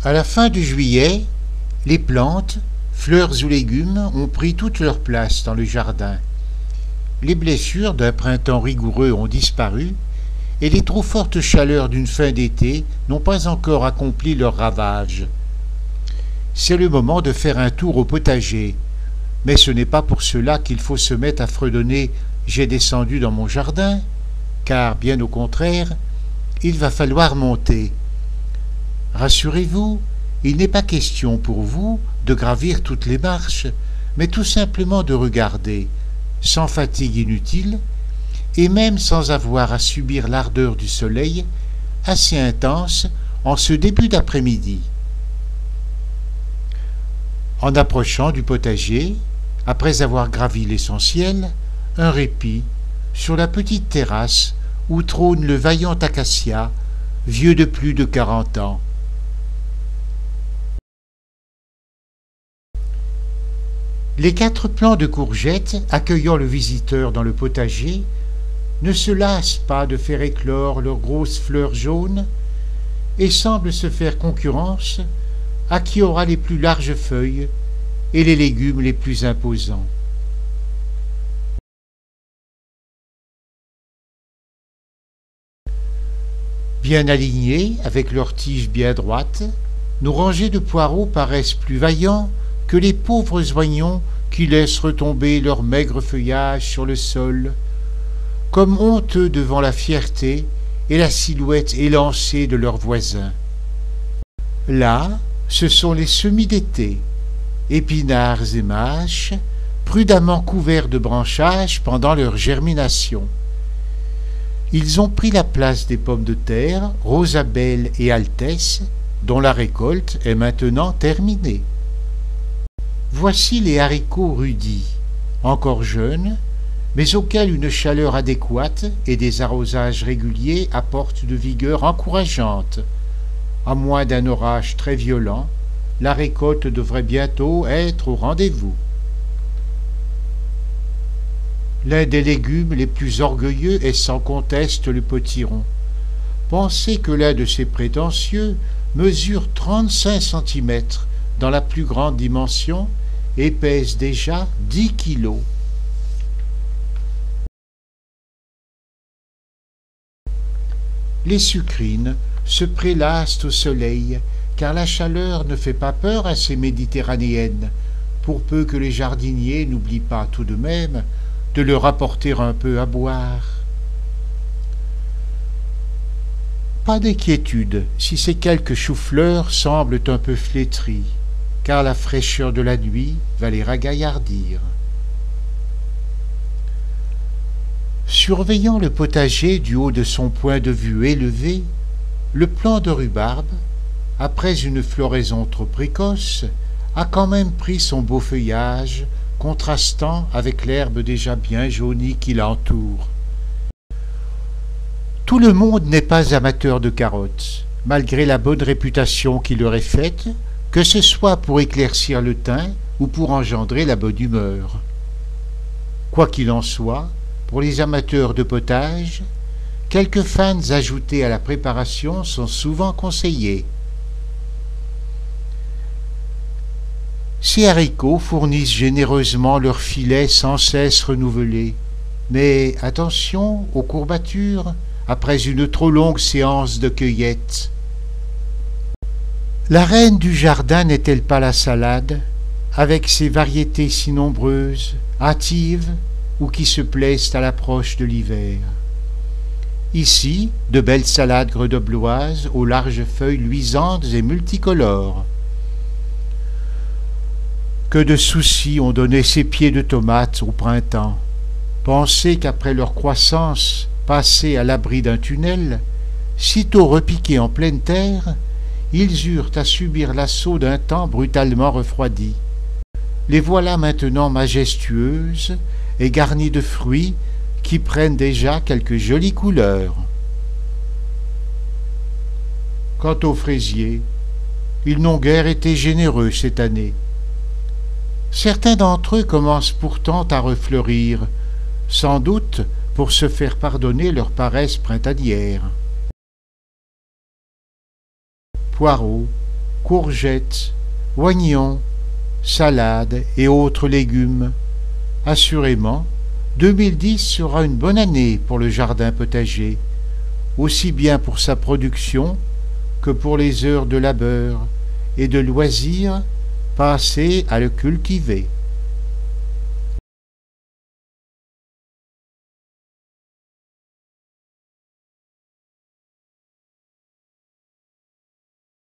À la fin de juillet, les plantes, fleurs ou légumes ont pris toute leur place dans le jardin. Les blessures d'un printemps rigoureux ont disparu et les trop fortes chaleurs d'une fin d'été n'ont pas encore accompli leurs ravages. C'est le moment de faire un tour au potager, mais ce n'est pas pour cela qu'il faut se mettre à fredonner « J'ai descendu dans mon jardin », car bien au contraire, il va falloir monter. Rassurez-vous, il n'est pas question pour vous de gravir toutes les marches, mais tout simplement de regarder, sans fatigue inutile, et même sans avoir à subir l'ardeur du soleil, assez intense en ce début d'après-midi. En approchant du potager, après avoir gravi l'essentiel, un répit sur la petite terrasse où trône le vaillant acacia, vieux de plus de 40 ans. Les 4 plants de courgettes accueillant le visiteur dans le potager ne se lassent pas de faire éclore leurs grosses fleurs jaunes et semblent se faire concurrence à qui aura les plus larges feuilles et les légumes les plus imposants. Bien alignés, avec leurs tiges bien droites, nos rangées de poireaux paraissent plus vaillants que les pauvres oignons qui laissent retomber leur maigre feuillage sur le sol, comme honteux devant la fierté et la silhouette élancée de leurs voisins. Là, ce sont les semis d'été, épinards et mâches, prudemment couverts de branchages pendant leur germination. Ils ont pris la place des pommes de terre, Rosabelle et Altesse, dont la récolte est maintenant terminée. Voici les haricots rudis, encore jeunes, mais auxquels une chaleur adéquate et des arrosages réguliers apportent de vigueur encourageante. À moins d'un orage très violent, la récolte devrait bientôt être au rendez-vous. L'un des légumes les plus orgueilleux est sans conteste le potiron. Pensez que l'un de ces prétentieux mesure 35 cm dans la plus grande dimension et pèse déjà 10 kilos. Les sucrines se prélassent au soleil, car la chaleur ne fait pas peur à ces méditerranéennes, pour peu que les jardiniers n'oublient pas tout de même de leur apporter un peu à boire. Pas d'inquiétude si ces quelques choux-fleurs semblent un peu flétris, car la fraîcheur de la nuit va les ragaillardir. Surveillant le potager du haut de son point de vue élevé, le plant de rhubarbe, après une floraison trop précoce, a quand même pris son beau feuillage, contrastant avec l'herbe déjà bien jaunie qui l'entoure. Tout le monde n'est pas amateur de carottes, malgré la bonne réputation qui leur est faite, que ce soit pour éclaircir le teint ou pour engendrer la bonne humeur. Quoi qu'il en soit, pour les amateurs de potage, quelques fans ajoutés à la préparation sont souvent conseillés. Ces haricots fournissent généreusement leurs filets sans cesse renouvelés, mais attention aux courbatures après une trop longue séance de cueillette. La reine du jardin n'est-elle pas la salade, avec ses variétés si nombreuses, hâtives ou qui se plaisent à l'approche de l'hiver? Ici, de belles salades grenobloises aux larges feuilles luisantes et multicolores. Que de soucis ont donné ces pieds de tomates au printemps. Pensez qu'après leur croissance passée à l'abri d'un tunnel, sitôt repiqués en pleine terre, ils eurent à subir l'assaut d'un temps brutalement refroidi. Les voilà maintenant majestueuses et garnies de fruits qui prennent déjà quelques jolies couleurs. Quant aux fraisiers, ils n'ont guère été généreux cette année. Certains d'entre eux commencent pourtant à refleurir, sans doute pour se faire pardonner leur paresse printanière. Poireaux, courgettes, oignons, salades et autres légumes. Assurément, 2010 sera une bonne année pour le jardin potager, aussi bien pour sa production que pour les heures de labeur et de loisirs passées à le cultiver.